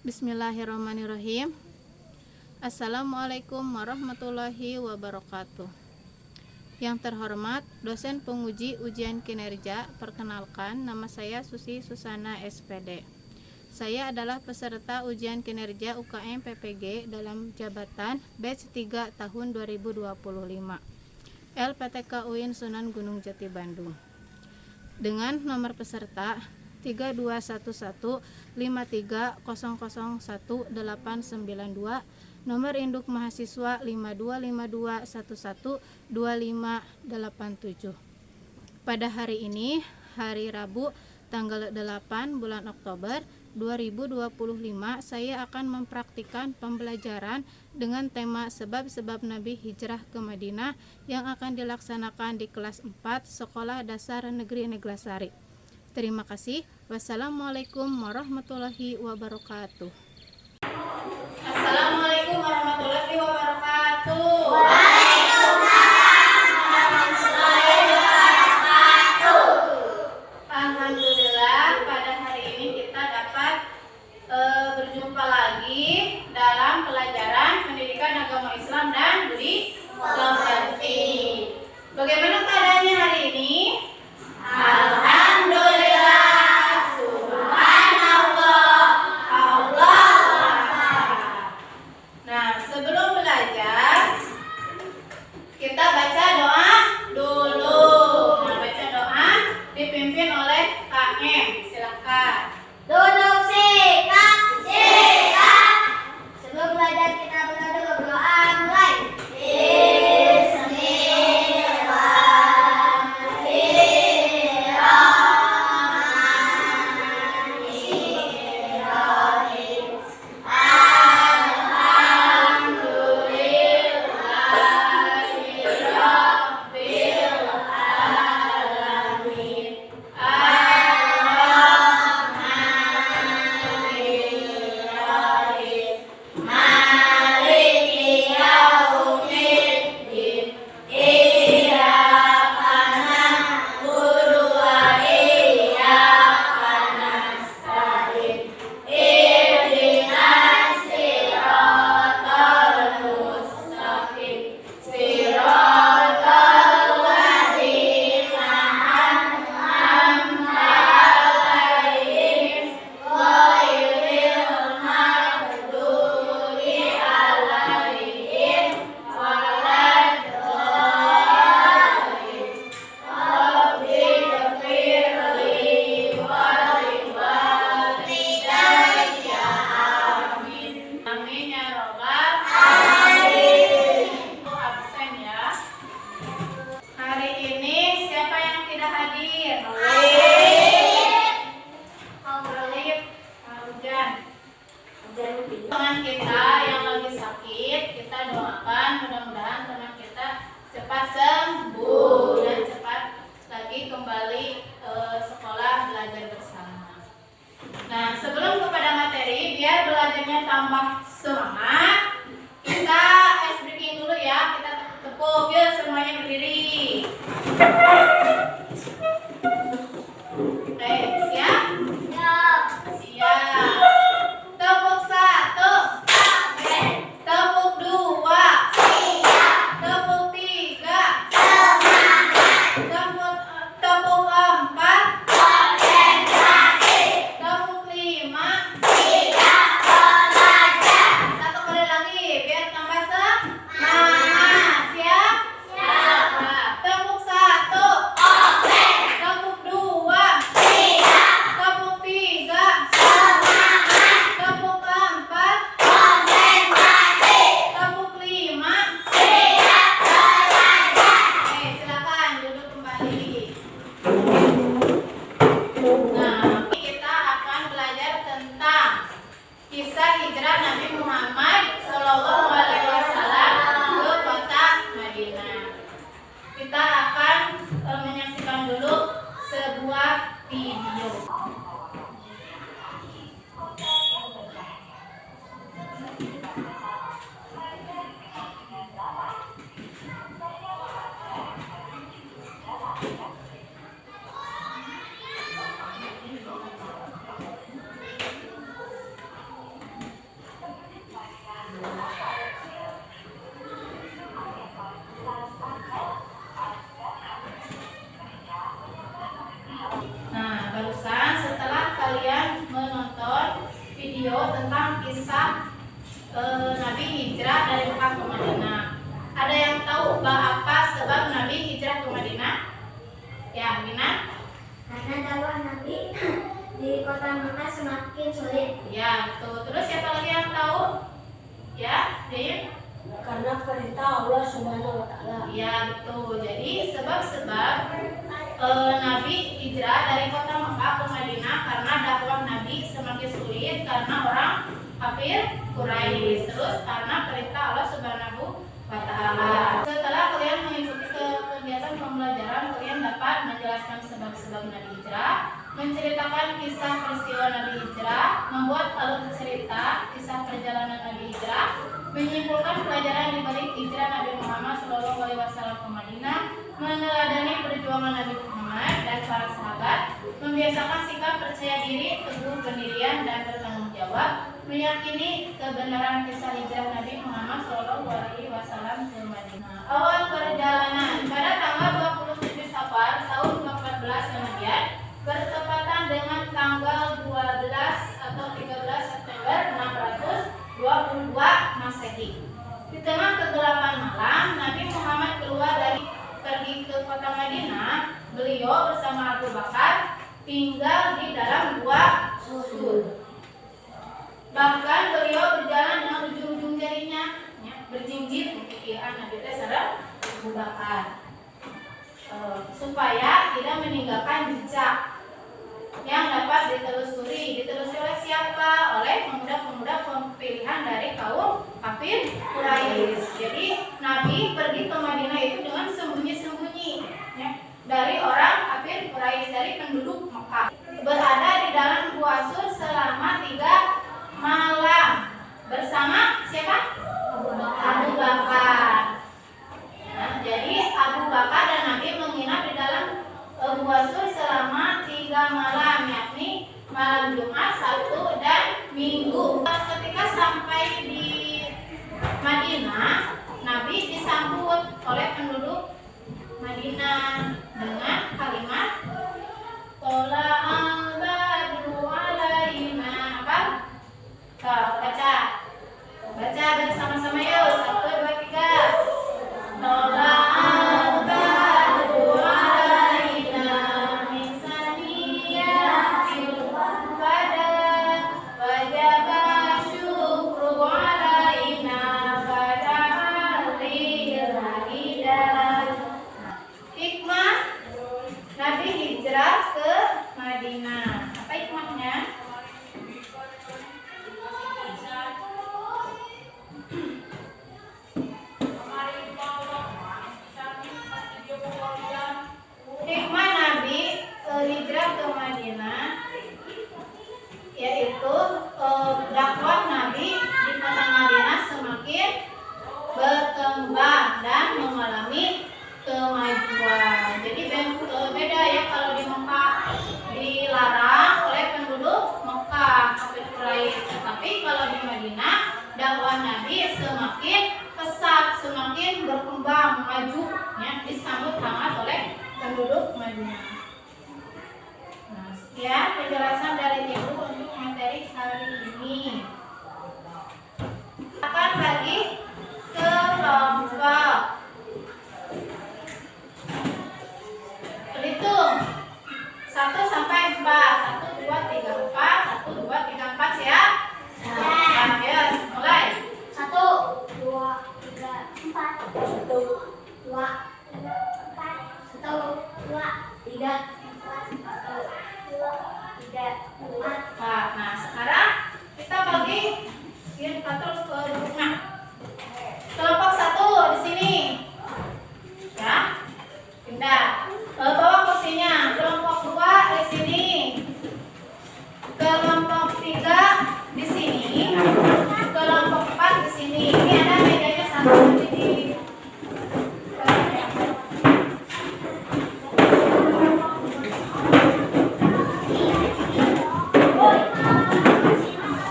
Bismillahirrahmanirrahim. Assalamualaikum warahmatullahi wabarakatuh. Yang terhormat dosen penguji ujian kinerja, perkenalkan nama saya Susi Susana SPD. Saya adalah peserta ujian kinerja UKM PPG dalam jabatan batch 3 tahun 2025 LPTK UIN Sunan Gunung Jati Bandung dengan nomor peserta 321153001892, nomor induk mahasiswa 5252112587. Pada hari ini, hari Rabu, tanggal 8 bulan Oktober 2025, saya akan mempraktikkan pembelajaran dengan tema sebab-sebab Nabi Hijrah ke Madinah yang akan dilaksanakan di kelas 4 Sekolah Dasar Negeri Neglasari. Terima kasih. Wassalamualaikum warahmatullahi wabarakatuh. Assalamualaikum warahmatullahi wabarakatuh. Alhamdulillah, pada hari ini kita dapat berjumpa lagi dalam pelajaran pendidikan agama Islam dan budi pekerti. Bagaimana keadaannya hari ini? Alhamdulillah, subhanallah, Allah. Nah, sebelum belajar kita baca doa dulu. Nah, baca doa dipimpin oleh KM. Silakan. Duduk sikap, sikap. Sebelum belajar kita berdoa mulai. Teman kita yang lagi sakit, kita doakan mudah-mudahan teman kita cepat sembuh dan cepat lagi kembali sekolah belajar bersama. Nah, sebelum kepada materi, biar belajarnya tambah semangat, kita ice breaking dulu ya. Kita tepuk yuk, semuanya berdiri. Siap? Siap. Tepuk 1, tepuk 2, tepuk 3, tepuk 4, tepuk 5. Satu kali lagi biar tambah semangat. Siap? Tepuk 1, tepuk 2, tepuk 3, tepuk 4, tepuk 5. Oke, silakan duduk kembali. Nah, kita akan belajar tentang kisah hijrah Nabi Muhammad SAW ke kota Madinah. Kita akan menyaksikan dulu sebuah video. video tentang kisah Nabi hijrah dari Mekah ke Madinah. Ada yang tahu apa sebab Nabi hijrah ke Madinah? Ya, Mina? Karena dakwah Nabi di kota Mekah semakin sulit. Ya, betul. Terus siapa lagi yang tahu? Ya, Din? Karena perintah Allah Subhanahu wa taala. Ya, betul. Jadi sebab-sebab Nabi hijrah dari kota Mekah ke Madinah karena dakwah Nabi semakin sulit karena orang kafir Quraisy. Terus karena perintah Allah Subhanahu wa taala. Setelah kalian mengikuti kegiatan pembelajaran, kalian dapat menjelaskan sebab-sebab Nabi hijrah, menceritakan kisah peristiwa Nabi hijrah, membuat alur cerita kisah perjalanan Nabi hijrah, menyimpulkan pelajaran di balik hijrah Nabi Muhammad SAW ke Madinah, meneladani perjuangan Nabi Muhammad dan para sahabat, membiasakan sikap percaya diri, teguh pendirian dan bertanggung jawab, meyakini kebenaran kisah hijrah Nabi Muhammad SAW ke Madinah. Awal perjalanan pada tanggal 27 Safar tahun 14 kemudian bertepatan dengan tanggal 12 atau 13 September 622 Masehi. Di tengah kegelapan malam, Nabi Muhammad pergi ke kota Madinah. Beliau bersama Abu Bakar tinggal di dalam gua Sur. Bahkan beliau berjalan dengan ujung-ujung jarinya, berjinjit pikiran Nabi Abu Bakar, supaya tidak meninggalkan jejak yang dapat ditelusuri oleh siapa? Oleh pemuda-pemuda pilihan dari kaum kafir Quraisy. Jadi Nabi pergi ke Madinah itu dengan sembunyi-sembunyi, ya, dari orang kafir Quraisy, dari penduduk Mekah. Berada di dalam gua Sur selama 3 malam bersama siapa? Abu Bakar. Nah, jadi Abu Bakar dan Nabi menginap di dalam gua Sur selama 3 malam, yakni malam Jumat, Sabtu, dan Minggu. Ketika sampai di Madinah, Nabi disambut oleh penduduk Madinah dengan kalimat Tola'al badru alaina. Apa? Baca bersama-sama yuk. 1, 2, 3. Tola'al badru alaina min saniyatil qadar wajaba syukru alaina pada alil hidayah. Hikmah Nabi hijrah ke Madinah. Apa hikmahnya? Hikmah Nabi hijrah ke Madinah yaitu dakwah Nabi di kota Madinah semakin berkembang dan mengalami kemajuan. Jadi beda ya, kalau di Mekah dilarang oleh penduduk Mekah kafir Quraisy, tetapi kalau di Madinah dakwah Nabi semakin pesat, semakin berkembang, maju, ya, disambut hangat oleh penduduk Madinah. Nah, sekian penjelasan dari Ibu untuk materi hari ini. Akan bagi kelompok. Hitung 1 sampai 4. 1, 2, 3, 4. 1, 2, 3, 4 siap? Siap. Ya, mulai. 1, 2, 3, 4. 1, 2, 4. 1, 2, 3, 4. Nah, sekarang kita bagi indikator ke grupnya. Kelompok 1 di sini. Ya. Pindah. Bawa kursinya. Kelompok 2 di sini. Kelompok 3 di sini. Kelompok 4 di sini. Ini ada mejanya satu di sini.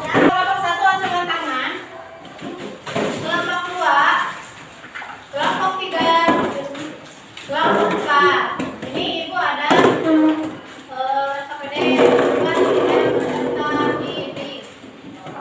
Kelompok 1 acungkan tangan. Kelompok 2. Kelompok 3. Kelompok 4. Ini Ibu ada KPD 2, 3, 4, 5.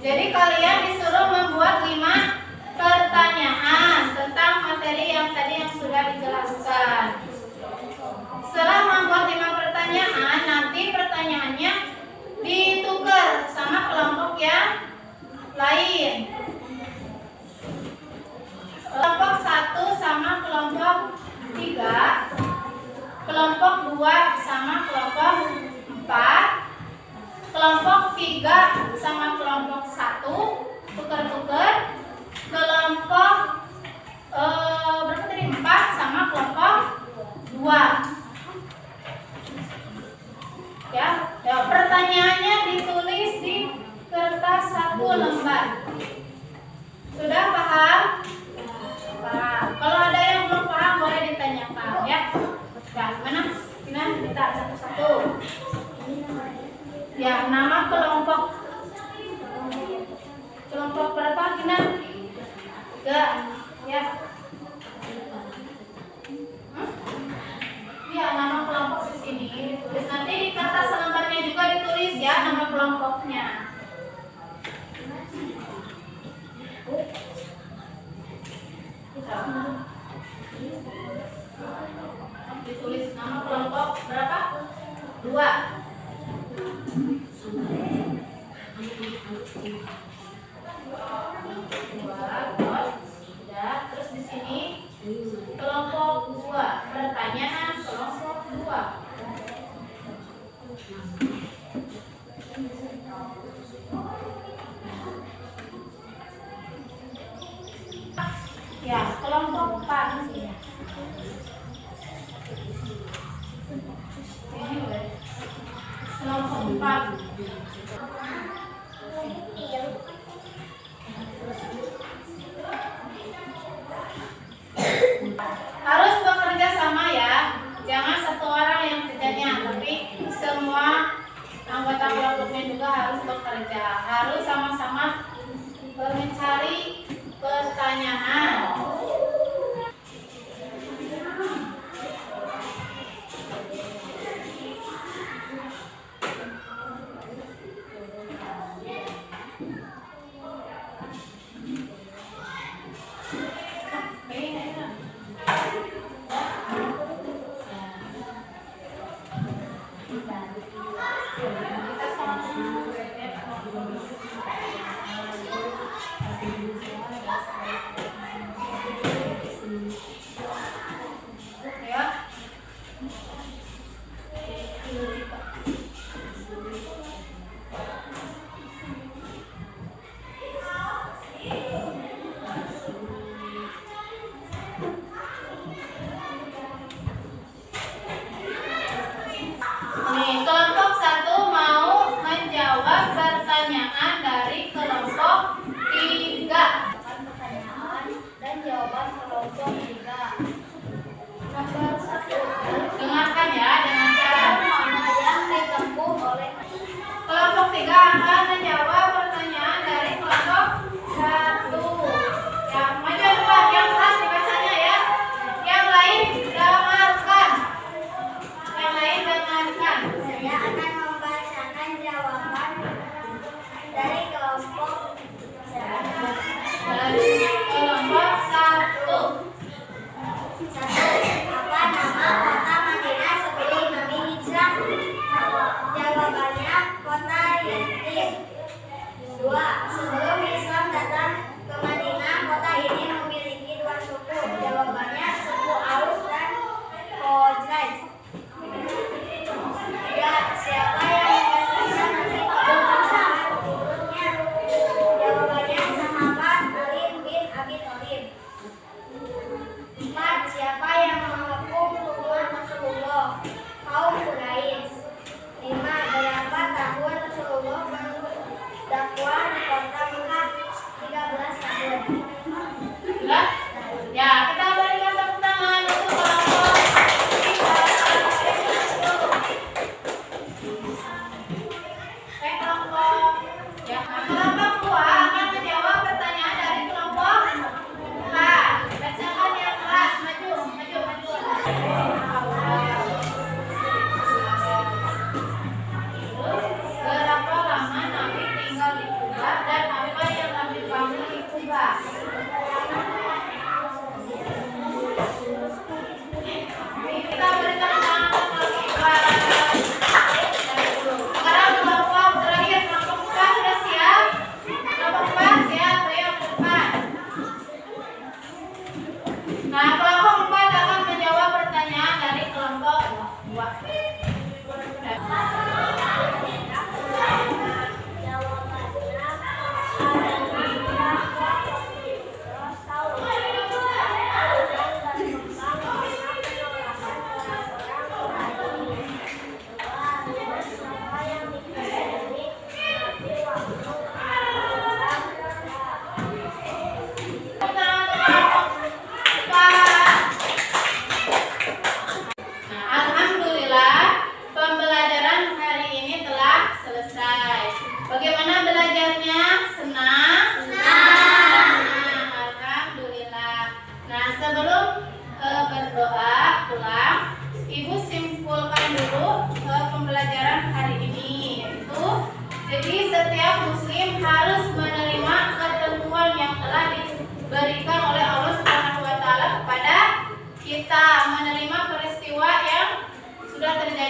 Jadi kalian disuruh membuat 5 pertanyaan tentang materi yang tadi yang sudah dijelaskan. Setelah membuat 5 pertanyaan, nanti pertanyaannya ditukar sama kelompok yang lain. Kelompok 1 sama kelompok 3, kelompok 2 sama kelompok 4, kelompok 3 sama kelompok 1 tukar-tukar, kelompok berapa tadi, 4 sama kelompok 2. Ya, pertanyaannya ditulis di kertas 1 lembar. Sudah paham? Paham. Kalau ada yang belum paham boleh ditanyakan ya. Nah, mana? Kita satu-satu. Ya, nama kelompok berapa Kinan? 3 ya. Ya, nama kelompok di sini ditulis. Nanti di kertas lembarnya juga ditulis ya nama kelompoknya. Ditulis nama kelompok berapa? 2. Terus di sini kelompok 2. Pertanyaan kelompok 2. Ya, kelompok 4 di sini. Kelompok 4. Harus bekerja sama ya. Jangan satu orang yang kerjanya, tapi semua anggota kelompoknya juga harus bekerja. Harus sama-sama mencari pertanyaan.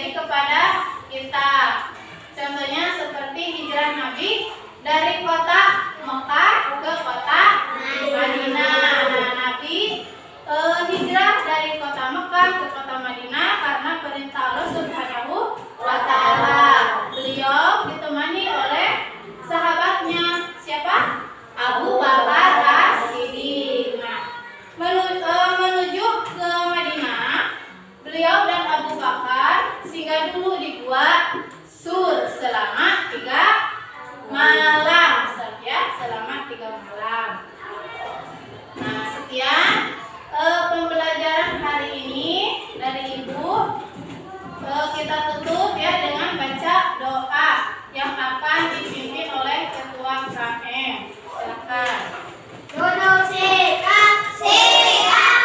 terjadi kepada kita. Contohnya seperti hijrah Nabi dari kota Mekah ke kota Madinah. Nah, Nabi hijrah dari kota Mekah ke kota Madinah karena perintah Allah Subhanahu wa Ta'ala. Beliau ditemani oleh sahabatnya, siapa? Abu Bakar As-Siddiq. Nah, menuju ke Madinah, beliau dan Abu Bakar singgah dulu di Gua Sur selama 3 malam, ya, selama 3 malam. Nah, sekian pembelajaran hari ini dari Ibu. Kita tutup ya dengan baca doa yang akan dipimpin oleh Ketua KM. Silakan. Duduk sikap siap.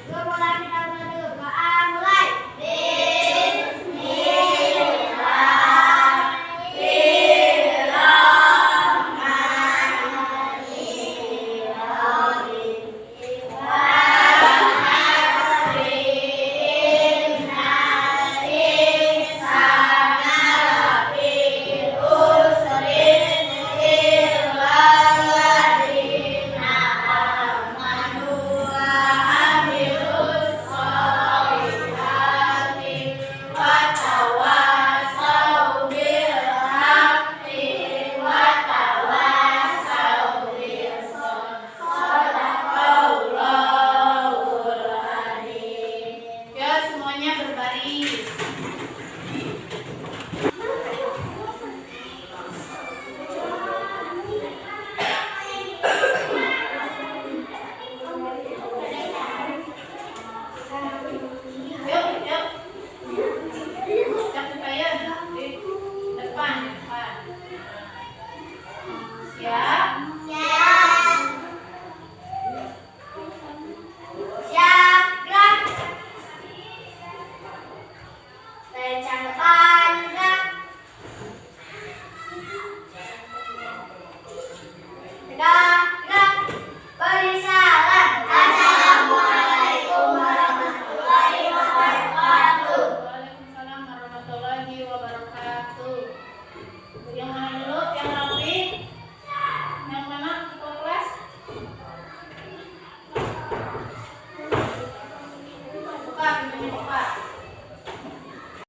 Mulai kita berdoa mulai. Ya, semuanya berbaris. Yuk, yuk. Cak supaya di depan. Siap. Siap, gerak. Lencang depan, gerak. Tegak, gerak. Beri salam. Assalamualaikum warahmatullahi wabarakatuh. Waalaikumsalam warahmatullahi wabarakatuh. Yang mana dulu? Yang